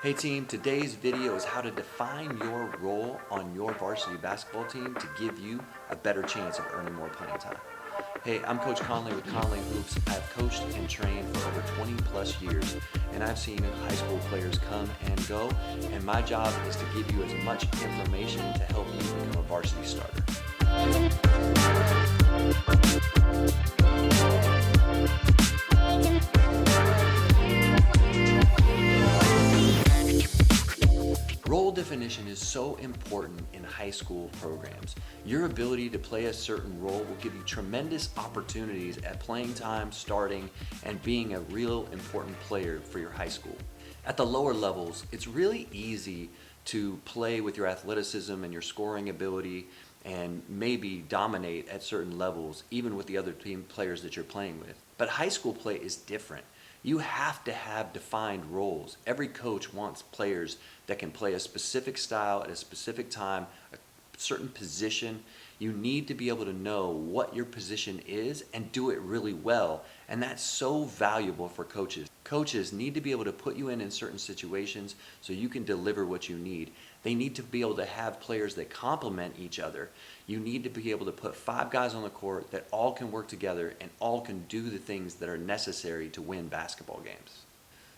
Hey team, today's video is how to define your role on your varsity basketball team to give you a better chance of earning more playing time. Hey, I'm Coach Conley with Conley Hoops. I've coached and trained for over 20 plus years, and I've seen high school players come and go, and my job is to give you as much information to help you become a varsity starter. Role definition is so important in high school programs. Your ability to play a certain role will give you tremendous opportunities at playing time, starting, and being a real important player for your high school. At the lower levels, it's really easy to play with your athleticism and your scoring ability and maybe dominate at certain levels, even with the other team players that you're playing with. But high school play is different. You have to have defined roles. Every coach wants players that can play a specific style at a specific time, a certain position. You need to be able to know what your position is and do it really well. And that's so valuable for coaches. Coaches need to be able to put you in certain situations so you can deliver what you need. They need to be able to have players that complement each other. You need to be able to put 5 guys on the court that all can work together and all can do the things that are necessary to win basketball games.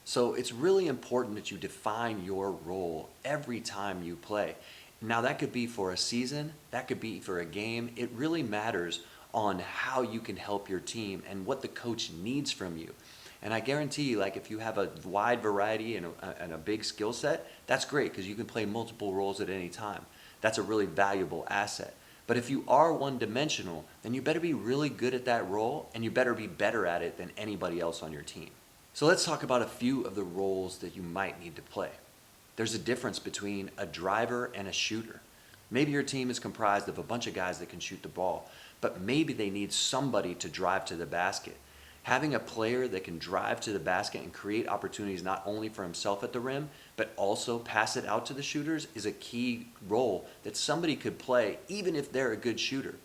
So it's really important that you define your role every time you play. Now that could be for a season, that could be for a game. It really matters on how you can help your team and what the coach needs from you. And I guarantee you, like if you have a wide variety and a big skill set, that's great because you can play multiple roles at any time. That's a really valuable asset. But if you are one-dimensional, then you better be really good at that role and you better be better at it than anybody else on your team. So let's talk about a few of the roles that you might need to play. There's a difference between a driver and a shooter. Maybe your team is comprised of a bunch of guys that can shoot the ball, but maybe they need somebody to drive to the basket. Having a player that can drive to the basket and create opportunities not only for himself at the rim, but also pass it out to the shooters is a key role that somebody could play even if they're a good shooter.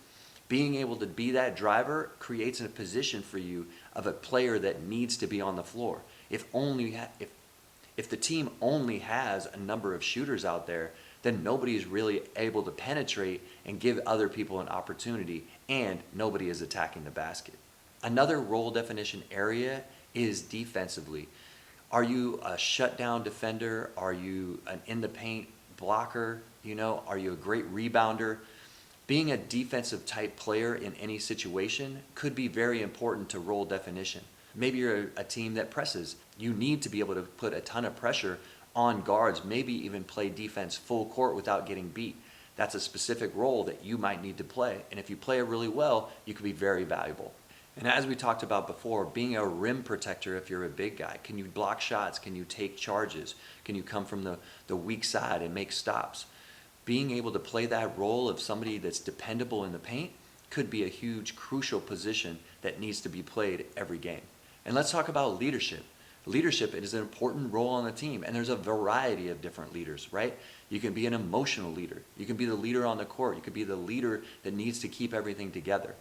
Being able to be that driver creates a position for you of a player that needs to be on the floor. If the team only has a number of shooters out there, then nobody is really able to penetrate and give other people an opportunity, and nobody is attacking the basket. Another role definition area is defensively. Are you a shutdown defender? Are you an in the paint blocker? Are you a great rebounder? Being a defensive type player in any situation could be very important to role definition. Maybe you're a team that presses. You need to be able to put a ton of pressure on guards, maybe even play defense full court without getting beat. That's a specific role that you might need to play. And if you play it really well, you could be very valuable. And as we talked about before, being a rim protector if you're a big guy. Can you block shots? Can you take charges? Can you come from the weak side and make stops? Being able to play that role of somebody that's dependable in the paint could be a huge, crucial position that needs to be played every game. And let's talk about leadership. Leadership is an important role on the team, and there's a variety of different leaders, right? You can be an emotional leader. You can be the leader on the court. You can be the leader that needs to keep everything together.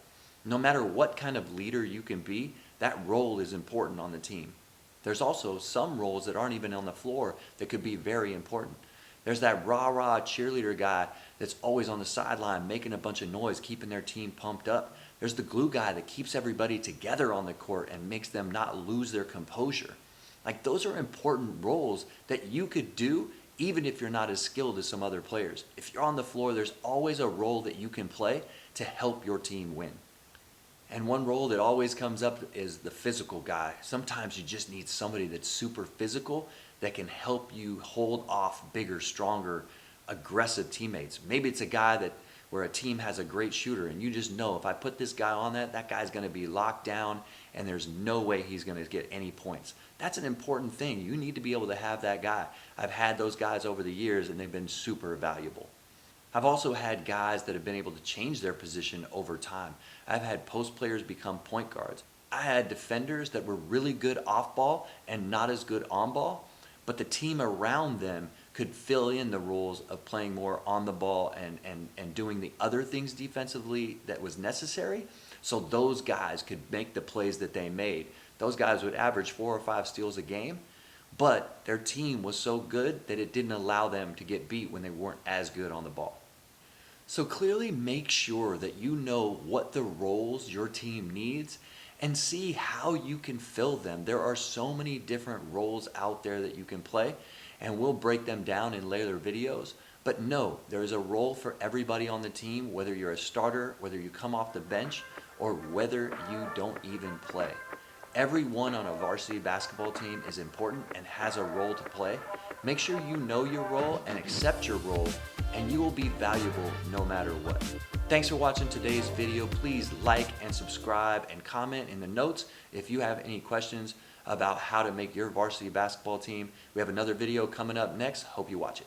No matter what kind of leader you can be, that role is important on the team. There's also some roles that aren't even on the floor that could be very important. There's that rah-rah cheerleader guy that's always on the sideline making a bunch of noise, keeping their team pumped up. There's the glue guy that keeps everybody together on the court and makes them not lose their composure. Like those are important roles that you could do even if you're not as skilled as some other players. If you're on the floor, there's always a role that you can play to help your team win. And one role that always comes up is the physical guy. Sometimes you just need somebody that's super physical that can help you hold off bigger, stronger, aggressive teammates. Maybe it's a guy where a team has a great shooter and you just know if I put this guy on that guy's going to be locked down and there's no way he's going to get any points. That's an important thing. You need to be able to have that guy. I've had those guys over the years and they've been super valuable. I've also had guys that have been able to change their position over time. I've had post players become point guards. I had defenders that were really good off ball and not as good on ball, but the team around them could fill in the roles of playing more on the ball and doing the other things defensively that was necessary. So those guys could make the plays that they made. Those guys would average 4 or 5 steals a game. but their team was so good that it didn't allow them to get beat when they weren't as good on the ball. So clearly make sure that you know what the roles your team needs and see how you can fill them. There are so many different roles out there that you can play, and we'll break them down in later videos. But know there is a role for everybody on the team, whether you're a starter, whether you come off the bench, or whether you don't even play. Everyone on a varsity basketball team is important and has a role to play. Make sure you know your role and accept your role, and you will be valuable no matter what. Thanks for watching today's video. Please like and subscribe and comment in the notes if you have any questions about how to make your varsity basketball team. We have another video coming up next. Hope you watch it.